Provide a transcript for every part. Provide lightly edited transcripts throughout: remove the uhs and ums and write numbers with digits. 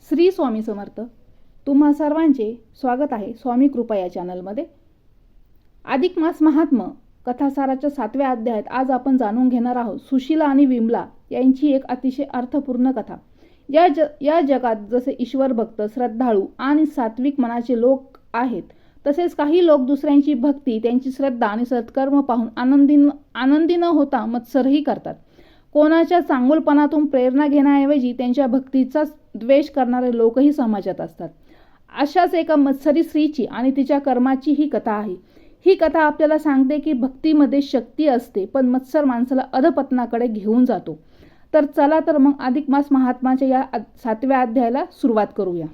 श्री स्वामी समर्थ. तुम्हा सर्वांचे स्वागत आहे स्वामी कृपा या चॅनलमध्ये. अधिक मास महात्म्य कथासाराच्या 7व्या अध्यायात आज आपण जाणून घेणार आहोत सुशीला आणि विमला यांची एक अतिशय अर्थपूर्ण कथा. या जगात जसे ईश्वर भक्त, श्रद्धाळू आणि सात्विक मनाचे लोक आहेत, तसेच काही लोक दुसऱ्यांची भक्ती, त्यांची श्रद्धा आणि सत्कर्म पाहून आनंदी न होता मत्सरही करतात. कोणाच्या चांगुलपणातून प्रेरणा घेण्याऐवजी त्यांच्या भक्तीचाच द्वेष करणारे लोकही समाजात असतात. अशाच एका मत्सरी स्त्रीची आणि तिच्या कर्माची ही कथा आहे. ही कथा आपल्याला सांगते की भक्तीमध्ये शक्ती असते, पण मत्सर माणसाला अधपतनाकडे घेऊन जातो. तर चला तर मग अधिक मास महात्म्याच्या या 7व्या अध्यायाला सुरुवात करूया.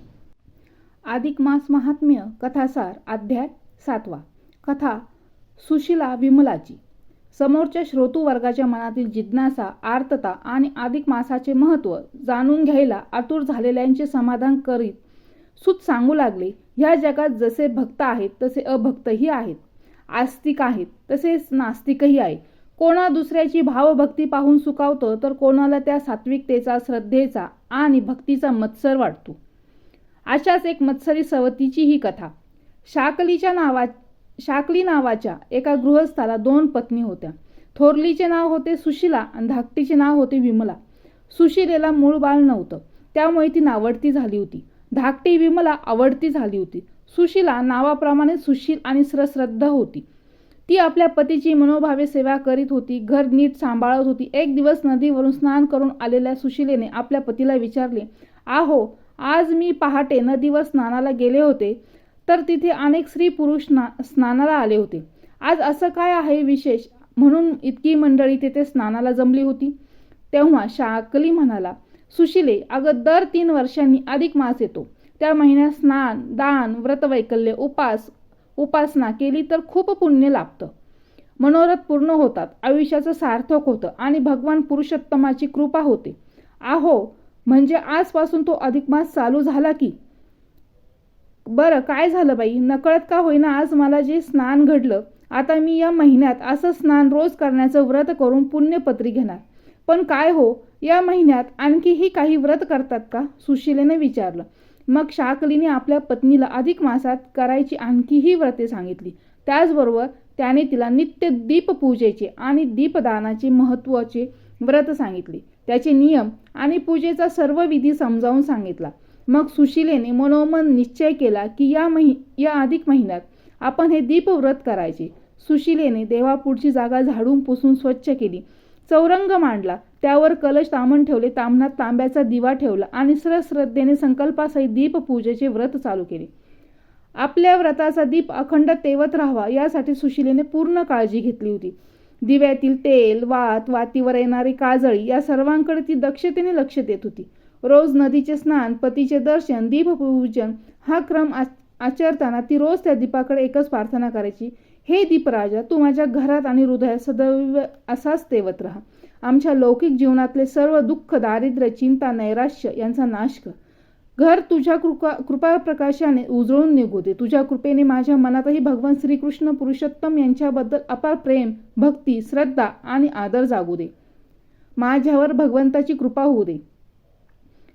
अधिक मास महात्म्य कथासार अध्याय 7वा. कथा सुशीला विमलाची. समोरच्या श्रोतू वर्गाच्या मनातील जिज्ञासा, आर्तता आणि अधिक मासाचे महत्त्व जाणून घ्यायला आतुर झालेल्यांचे समाधान करीत सूत सांगू लागले. ह्या जगात जसे भक्त आहेत तसे अभक्तही आहेत, आस्तिक आहेत तसेच नास्तिकही आहे. कोणा दुसऱ्याची भावभक्ती पाहून सुखावतं, तर कोणाला त्या सात्विकतेचा, श्रद्धेचा आणि भक्तीचा मत्सर वाटतो. अशाच एक मत्सरी सवतीची ही कथा. शाकली नावाच्या एका गृहस्थाला 2 पत्नी होत्या. थोरलीचे नाव होते सुशीला आणि धाकटीचे नाव होते विमला. सुशीलेला मूळ बाळ नव्हतं, त्यामुळे ती नावडती झाली होती. धाकटी विमला आवडती झाली होती. सुशीला नावाप्रमाणे सुशील आणि श्रद्धा होती. ती आपल्या पतीची मनोभावे सेवा करीत होती, घर नीट सांभाळत होती. एक दिवस नदीवरून स्नान करून आलेल्या सुशीलेने आपल्या पतीला विचारले, "आहो, आज मी पहाटे नदीवर स्नानाला गेले होते, तर तिथे अनेक स्त्री पुरुष स्नानाला आले होते. आज असं काय आहे विशेष म्हणून इतकी मंडळी तिथे स्नानाला जमली होती?" तेव्हा शाकली म्हणाला, "सुशीले, अगं दर 3 वर्षांनी अधिक मास येतो. त्या महिन्यात स्नान, दान, व्रतवैकल्य, उपासना केली तर खूप पुण्य लाभतं. मनोरथ पूर्ण होतात, आयुष्याचं सार्थक होतं आणि भगवान पुरुषोत्तमाची कृपा होते. आहो, म्हणजे आजपासून तो अधिक मास चालू झाला की." "बरं, काय झालं बाई? नकळत का होईना आज मला जे स्नान घडलं. आता मी या महिन्यात असं स्नान रोज करण्याचं व्रत करून पुण्यपत्री घेणार." "पण काय हो, या महिन्यात आणखीही काही व्रत करतात का?" सुशीलेने विचारलं. मग शाकलीने आपल्या पत्नीला अधिक मासात करायची आणखीही व्रते सांगितली. त्याचबरोबर त्याने तिला नित्य दीपपूजेचे आणि दीपदानाचे महत्त्वाचे व्रत सांगितले. त्याचे नियम आणि पूजेचा सर्व विधी समजावून सांगितला. मग सुशीलेने मनोमन निश्चय केला की या अधिक महिन्यात आपण हे दीपव्रत करायचे. सुशीलेने देवापुढची जागा झाडून पुसून स्वच्छ केली. चौरंग मांडला, त्यावर कलश तांबण ठेवले, तांबणात तांब्याचा दिवा ठेवला आणि श्रद्धेने संकल्पासहित दीपपूजेचे व्रत चालू केले. आपल्या व्रताचा दीप अखंड तेवत राहावा यासाठी सुशीलेने पूर्ण काळजी घेतली होती. दिव्यातील तेल, वातीवर येणारी काजळी या सर्वांकडे ती दक्षतेने लक्ष देत होती. रोज नदीचे स्नान, पतीचे दर्शन, दीपपूजन हा क्रम आचरताना ती रोज त्या दीपाकडे एकच प्रार्थना करायची, "हे दीपराजा, तू माझ्या घरात आणि हृदयात सदैव असाच तेवत राहा. आमच्या लौकिक जीवनातले सर्व दुःख, दारिद्र्य, चिंता, नैराश्य यांचा नाश कर. घर तुझ्या कृपा प्रकाशाने उजळून निघू दे. तुझ्या कृपेने माझ्या मनातही भगवान श्रीकृष्ण पुरुषोत्तम यांच्याबद्दल अपार प्रेम, भक्ती, श्रद्धा आणि आदर जागू दे. माझ्यावर भगवंताची कृपा होऊ दे."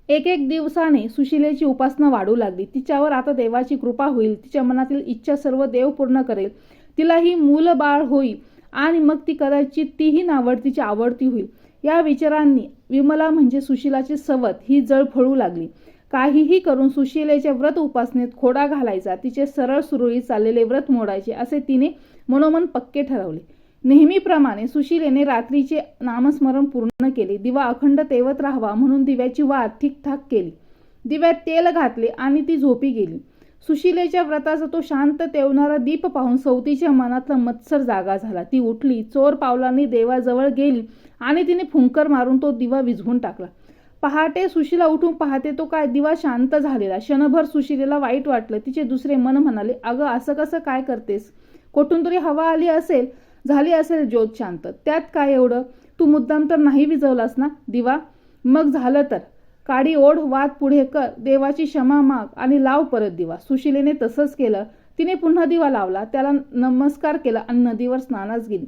एक दिवसाने सुशीलेची उपासना वाढू लागली. तिच्यावर आता देवाची कृपा होईल, तिच्या मनातील इच्छा सर्व देव पूर्ण करेल, तिलाही मूलबाळ होईल आणि मग ती कदाचित तीही नावडतीची आवडती होईल. या विचारांनी विमला म्हणजे सुशीलाची सवत ही जळफळू लागली. काहीही करून सुशीलेच्या व्रत उपासनेत खोडा घालायचा, तिचे सरळ सुरळीत चाललेले व्रत मोडायचे असे तिने मनोमन पक्के ठरवले. नेहमीप्रमाणे सुशीलेने रात्रीचे नामस्मरण पूर्ण केले. दिवा अखंड तेवत राहावा म्हणून दिव्याची वात ठीकठाक केली. दिव्यात तेल घातले आणि ती झोपी गेली. सुशीलेच्या व्रताचा तो शांत तेवणारा दीप पाहून सवतीच्या मनातला मत्सर जागा झाला. ती उठली, चोर पावलांनी देवाजवळ गेली आणि तिने फुंकर मारून तो दिवा विझवून टाकला. पहाटे सुशीला उठून पाहते तो काय दिवा शांत झालेला. क्षणभर सुशीलेला वाईट वाटलं. तिचे दुसरे मन म्हणाले, "अगं, असं कसं काय करतेस? कोठून तरी हवा आली असेल, झाली असेल ज्योत शांत. त्यात काय एवढं? तू मुद्दाम तर नाही विझवलास ना दिवा? मग झालं तर काडी ओढ, वात पुढे कर, देवाची क्षमा माग आणि लाव परत दिवा." सुशीलेने तसंच केलं. तिने पुन्हा दिवा लावला, त्याला नमस्कार केला आणि नदीवर स्नानास गेली.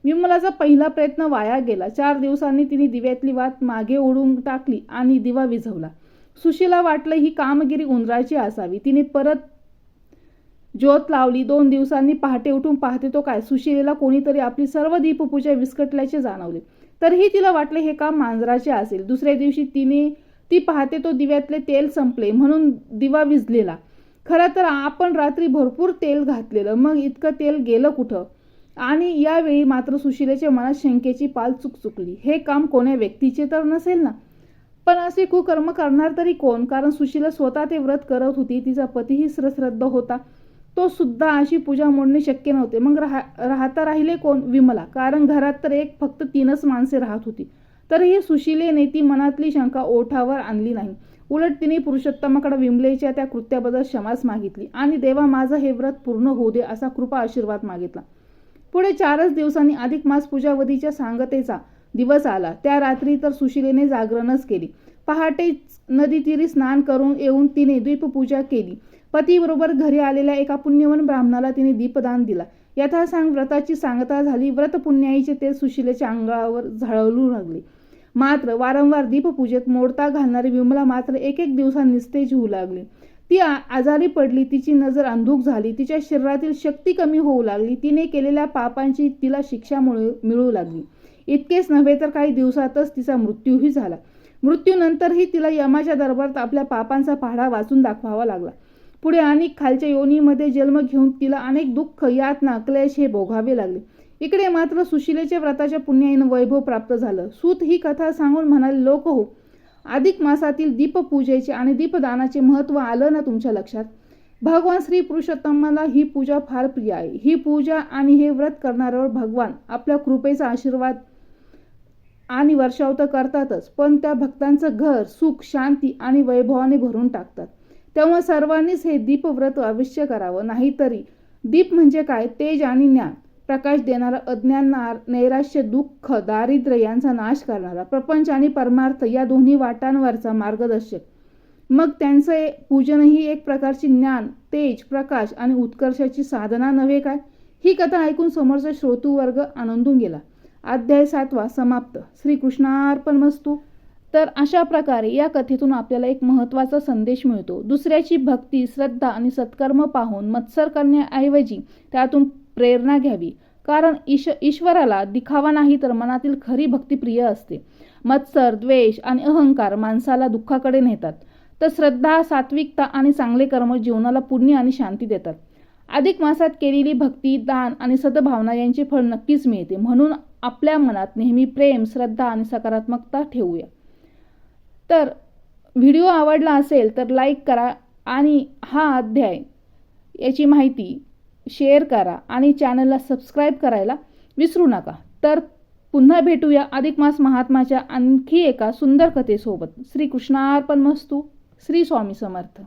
विमलाचा पहिला प्रयत्न वाया गेला. 4 दिवसांनी तिने दिव्यातली वात मागे ओढून टाकली आणि दिवा विझवला. सुशीला वाटलं ही कामगिरी उंदराची असावी. तिने परत ज्योत लावली. 2 दिवसांनी पहाटे उठून पाहते तो काय, सुशीलेला कोणीतरी आपली सर्व दीपपूजा विस्कटल्याचे जाणवले. तरीही तिला वाटले हे काम मांजराचे असेल. दुसऱ्या दिवशी ती पाहते तो दिव्यातले तेल संपले म्हणून दिवा विझलेला. खरं तर आपण रात्री भरपूर तेल घातलेलं, मग इतकं तेल गेलं कुठं? आणि यावेळी मात्र सुशीलेच्या मनात शंकेची पाल चुकचुकली. हे काम कोण्या व्यक्तीचे तर नसेल ना? पण असे कुकर्म करणार तरी कोण? कारण सुशीला स्वतः ते व्रत करत होती. तिचा पतीही श्रद्ध होता. तो सुद्धा अशी पूजा मोडणे शक्य नव्हते. मग राहता राहिले कोण? विमला. कारण घरात तर फक्त 3च माणसे राहत होती. तरीही सुशीलेने ती मनातली शंका ओठावर आणली नाही. उलट तिने पुरुषोत्तमाकडे विमलेच्या त्या कृत्याबद्दल क्षमाच मागितली आणि देवा माझं हे व्रत पूर्ण होऊ दे असा कृपा आशीर्वाद मागितला. पुढे 4च दिवसांनी अधिक मास पूजावधीच्या सांगतेचा दिवस आला. त्या रात्री तर सुशीलेने जागरणच केली. पहाटे नदीतीरी स्नान करून येऊन तिने दीपपूजा केली. पतीबरोबर घरी आलेल्या एका पुण्यवान ब्राह्मणाला तिने दीपदान दिला. यथासांग व्रताची सांगता झाली. व्रत पुण्याईचे ते सुशीलेच्या अंगावर झळाळू लागले. मात्र वारंवार दीपपूजेत मोडता घालणारी विमला मात्र एक दिवसांनी निस्तेज होऊ लागली. ती आजारी पडली. तिची नजर अंधुक झाली. तिच्या शरीरातील शक्ती कमी होऊ लागली. तिने केलेल्या पापांची तिला शिक्षा मिळू लागली. इतकेच नव्हे तर काही दिवसातच तिचा मृत्यूही झाला. मृत्यूनंतरही तिला यमाच्या दरबारात आपल्या पापांचा पहाडा वाचून दाखवावा लागला. पुढे अनेक खालच्या योनीमध्ये जन्म घेऊन तिला अनेक दुःख, यातना, क्लेश हे भोगावे लागले. इकडे मात्र सुशीलेच्या व्रताच्या पुण्याईनं वैभव प्राप्त झालं. सूत ही कथा सांगून म्हणाले, लोक हो, अधिक मासातील दीपपूजेचे आणि दीपदानाचे महत्त्व आलं ना तुमच्या लक्षात? भगवान श्री पुरुषोत्तमाला ही पूजा फार प्रिय आहे. ही पूजा आणि हे व्रत करणाऱ्यावर भगवान आपल्या कृपेचा आशीर्वाद आणि वर्षाव तर करतातच, पण त्या भक्तांचं घर सुख, शांती आणि वैभवाने भरून टाकतात. तेव्हा सर्वांनीच हे दीपव्रत अवश्य करावं. नाहीतरी दीप म्हणजे काय? तेज आणि ज्ञान प्रकाश देणारा, अज्ञान, नैराश्य, दुःख, दारिद्र्य यांचा नाश करणारा, प्रपंच आणि परमार्थ या दोन्ही वाटांवरचा मार्गदर्शक. मग त्यांचे पूजनही एक प्रकारची ज्ञान, तेज, प्रकाश आणि उत्कर्षाची साधना नव्हे काय? ही कथा ऐकून समोरचा श्रोतृवर्ग आनंदून गेला. अध्याय 7 समाप्त. श्रीकृष्णार्पणमस्तु. तर अशा प्रकारे या कथेतून आपल्याला एक महत्त्वाचा संदेश मिळतो. दुसऱ्याची भक्ती, श्रद्धा आणि सत्कर्म पाहून मत्सर करण्याऐवजी त्यातून प्रेरणा घ्यावी. कारण ईश्वराला दिखावा नाही तर मनातील खरी भक्ती प्रिय असते. मत्सर, द्वेष आणि अहंकार माणसाला दुःखाकडे नेतात, तर श्रद्धा, सात्विकता आणि चांगले कर्म जीवनाला पुण्य आणि शांती देतात. अधिक मासात केलेली भक्ती, दान आणि सद्भावना यांचे फळ नक्कीच मिळते. म्हणून आपल्या मनात नेहमी प्रेम, श्रद्धा आणि सकारात्मकता ठेवूया. तर व्हिडिओ आवडला असेल तर लाईक करा आणि हा अध्याय याची माहिती शेअर करा आणि चॅनलला सबस्क्राईब करायला विसरू नका. तर पुन्हा भेटूया अधिक मास महात्म्याच्या आणखी एका सुंदर कथेसोबत. श्रीकृष्णार्पणमस्तु. श्री स्वामी समर्थ.